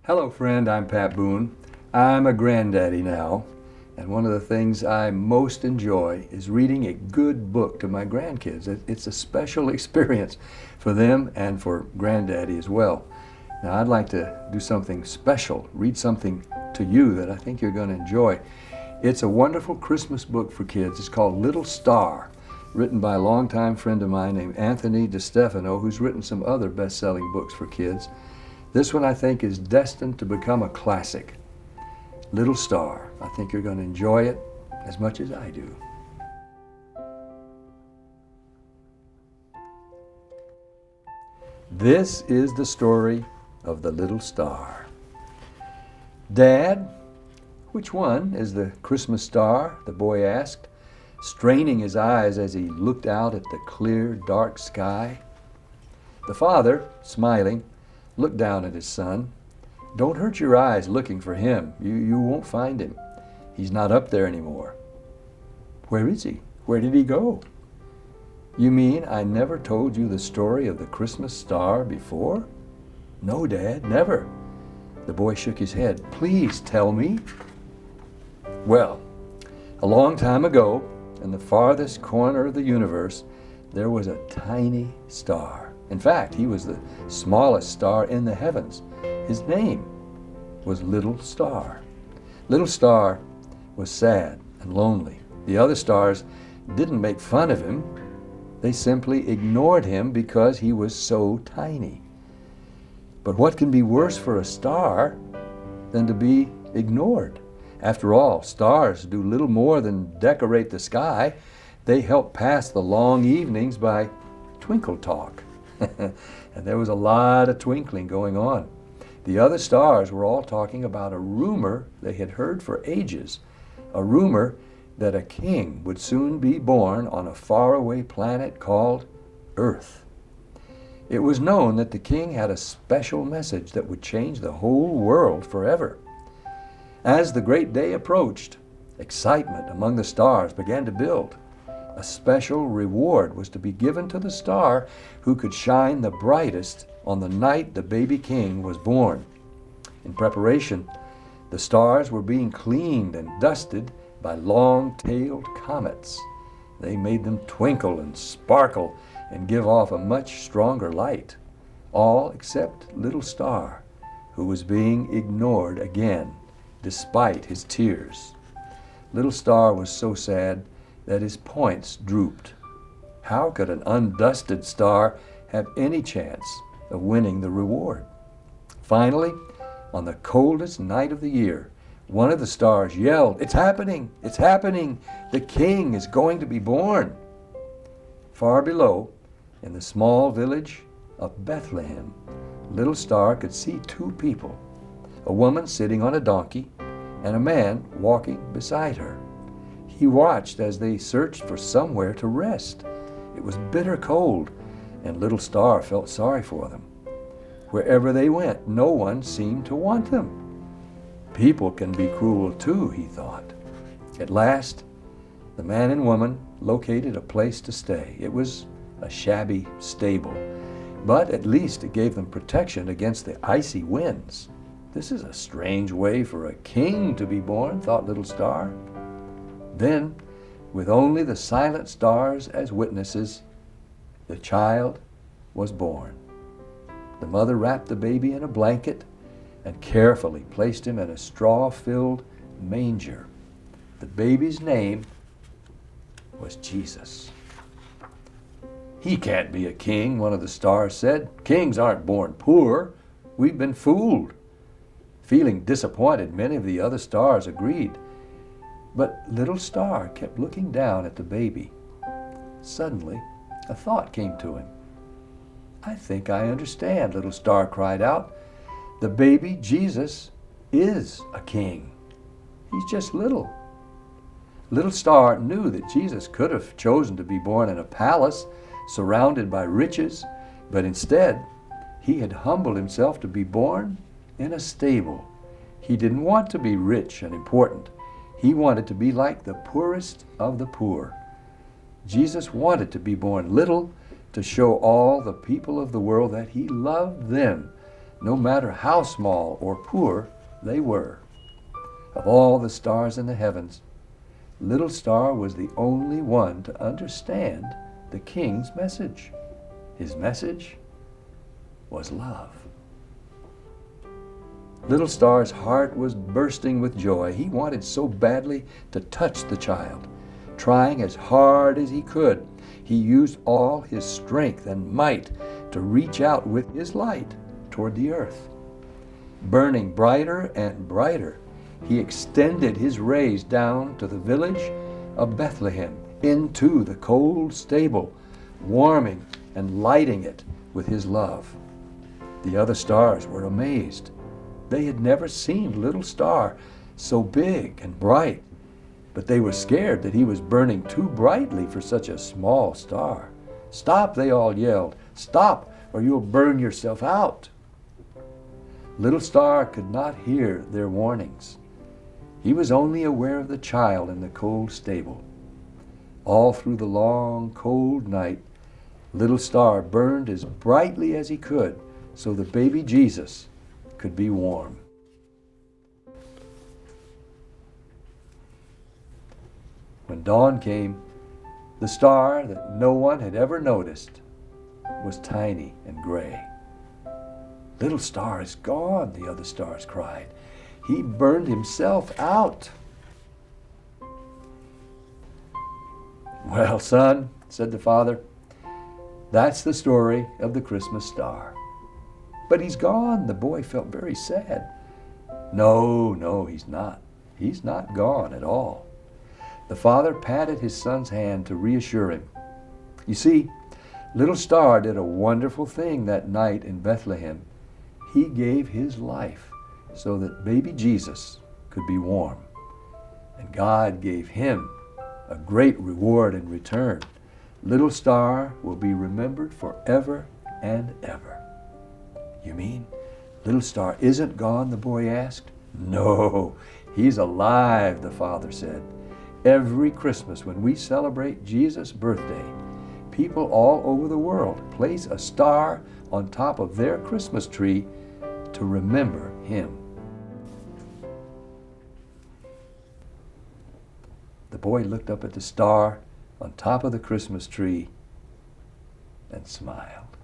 Hello friend, I'm Pat Boone. I'm a granddaddy now, and one of the things I most enjoy is reading a good book to my grandkids. It's a special experience for them and for granddaddy as well. Now I'd like to do something special, read something to you that I think you're going to enjoy. It's a wonderful Christmas book for kids. It's called Little Star, written by a longtime friend of mine named Anthony DeStefano, who's written some other best-selling books for kids. This one I think is destined to become a classic. Little Star. I think you're going to enjoy it as much as I do. This is the story of the little star. Dad, which one is the Christmas star? The boy asked, straining his eyes as he looked out at the clear, dark sky. The father, smiling, looked down at his son. Don't hurt your eyes looking for him. You won't find him. He's not up there anymore. Where is he? Where did he go? You mean I never told you the story of the Christmas star before? No, Dad, never. The boy shook his head. Please tell me. Well, a long time ago, in the farthest corner of the universe, there was a tiny star. In fact, he was the smallest star in the heavens. His name was Little Star. Little Star was sad and lonely. The other stars didn't make fun of him. They simply ignored him because he was so tiny. But what can be worse for a star than to be ignored? After all, stars do little more than decorate the sky. They help pass the long evenings by twinkle talk. And there was a lot of twinkling going on. The other stars were all talking about a rumor they had heard for ages, a rumor that a king would soon be born on a faraway planet called Earth. It was known that the king had a special message that would change the whole world forever. As the great day approached, excitement among the stars began to build. A special reward was to be given to the star who could shine the brightest on the night the baby king was born. In preparation, the stars were being cleaned and dusted by long-tailed comets. They made them twinkle and sparkle and give off a much stronger light, all except Little Star, who was being ignored again, despite his tears. Little Star was so sad that his points drooped. How could an undusted star have any chance of winning the reward? Finally, on the coldest night of the year, one of the stars yelled, "It's happening! It's happening! The king is going to be born!" Far below, in the small village of Bethlehem, Little Star could see two people, a woman sitting on a donkey and a man walking beside her. He watched as they searched for somewhere to rest. It was bitter cold, and Little Star felt sorry for them. Wherever they went, no one seemed to want them. People can be cruel too, he thought. At last, the man and woman located a place to stay. It was a shabby stable, but at least it gave them protection against the icy winds. This is a strange way for a king to be born, thought Little Star. Then, with only the silent stars as witnesses, the child was born. The mother wrapped the baby in a blanket and carefully placed him in a straw-filled manger. The baby's name was Jesus. "He can't be a king," one of the stars said. "Kings aren't born poor. We've been fooled." Feeling disappointed, many of the other stars agreed. But Little Star kept looking down at the baby. Suddenly, a thought came to him. "I think I understand," Little Star cried out. "The baby Jesus is a king. He's just little." Little Star knew that Jesus could have chosen to be born in a palace surrounded by riches, but instead, he had humbled himself to be born in a stable. He didn't want to be rich and important. He wanted to be like the poorest of the poor. Jesus wanted to be born little to show all the people of the world that he loved them no matter how small or poor they were. Of all the stars in the heavens, little star was the only one to understand the king's message. His message was love. Little Star's heart was bursting with joy. He wanted so badly to touch the child. Trying as hard as he could, he used all his strength and might to reach out with his light toward the earth. Burning brighter and brighter, he extended his rays down to the village of Bethlehem, into the cold stable, warming and lighting it with his love. The other stars were amazed. They had never seen Little Star so big and bright, but they were scared that he was burning too brightly for such a small star. "Stop," they all yelled. "Stop, or you'll burn yourself out." Little Star could not hear their warnings. He was only aware of the child in the cold stable. All through the long, cold night, Little Star burned as brightly as he could so the baby Jesus could be warm. When dawn came, the star that no one had ever noticed was tiny and gray. "Little Star is gone," the other stars cried. "He burned himself out." "Well, son," said the father, "that's the story of the Christmas star." "But he's gone." The boy felt very sad. No, he's not. He's not gone at all. The father patted his son's hand to reassure him. You see, Little Star did a wonderful thing that night in Bethlehem. He gave his life so that baby Jesus could be warm. And God gave him a great reward in return. Little Star will be remembered forever and ever. "You mean Little Star isn't gone?" the boy asked. "No, he's alive," the father said. "Every Christmas when we celebrate Jesus' birthday, people all over the world place a star on top of their Christmas tree to remember him." The boy looked up at the star on top of the Christmas tree and smiled.